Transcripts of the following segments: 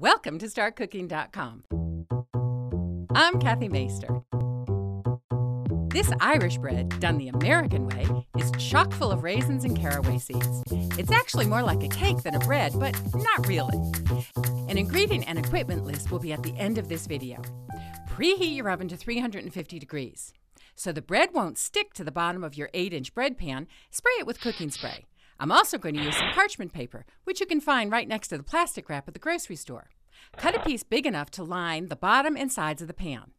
Welcome to StartCooking.com. I'm Kathy Maister. This Irish bread, done the American way, is chock full of raisins and caraway seeds. It's actually more like a cake than a bread, but not really. An ingredient and equipment list will be at the end of this video. Preheat your oven to 350 degrees. So the bread won't stick to the bottom of your 8-inch bread pan, spray it with cooking spray. I'm also going to use some parchment paper, which you can find right next to the plastic wrap at the grocery store. Cut a piece big enough to line the bottom and sides of the pan.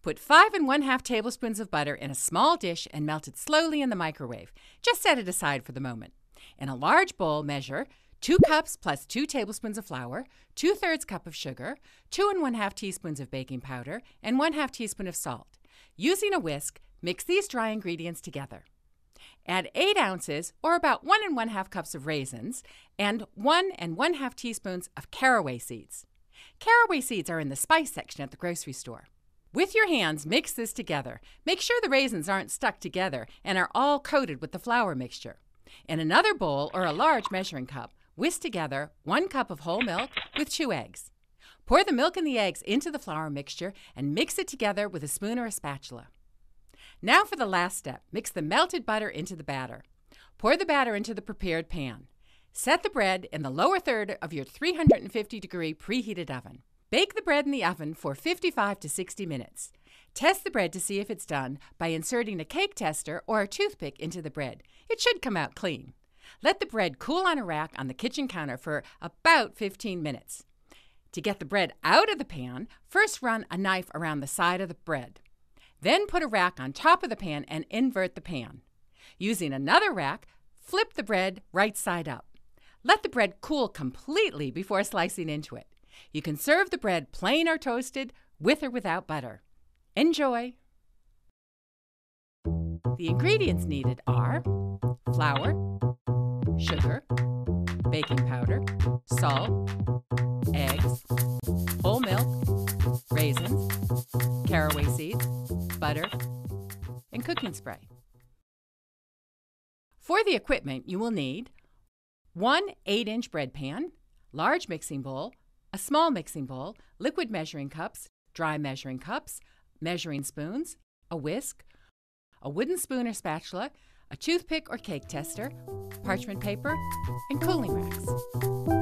Put 5 1/2 tablespoons of butter in a small dish and melt it slowly in the microwave. Just set it aside for the moment. In a large bowl, measure 2 cups plus 2 tablespoons of flour, 2/3 cup of sugar, 2 1/2 teaspoons of baking powder, and 1/2 teaspoon of salt. Using a whisk, mix these dry ingredients together. Add 8 ounces, or about 1 1/2 cups of raisins, and 1 1/2 teaspoons of caraway seeds. Caraway seeds are in the spice section at the grocery store. With your hands, mix this together. Make sure the raisins aren't stuck together and are all coated with the flour mixture. In another bowl or a large measuring cup, whisk together 1 cup of whole milk with 2 eggs. Pour the milk and the eggs into the flour mixture and mix it together with a spoon or a spatula. Now for the last step, mix the melted butter into the batter. Pour the batter into the prepared pan. Set the bread in the lower third of your 350-degree preheated oven. Bake the bread in the oven for 55 to 60 minutes. Test the bread to see if it's done by inserting a cake tester or a toothpick into the bread. It should come out clean. Let the bread cool on a rack on the kitchen counter for about 15 minutes. To get the bread out of the pan, first run a knife around the side of the bread. Then put a rack on top of the pan and invert the pan. Using another rack, flip the bread right side up. Let the bread cool completely before slicing into it. You can serve the bread plain or toasted, with or without butter. Enjoy! The ingredients needed are flour, sugar, baking powder, salt, eggs, whole milk, raisins, caraway seeds, butter, and cooking spray. For the equipment, you will need 1 8-inch bread pan, large mixing bowl, a small mixing bowl, liquid measuring cups, dry measuring cups, measuring spoons, a whisk, a wooden spoon or spatula, a toothpick or cake tester, parchment paper, and cooling racks.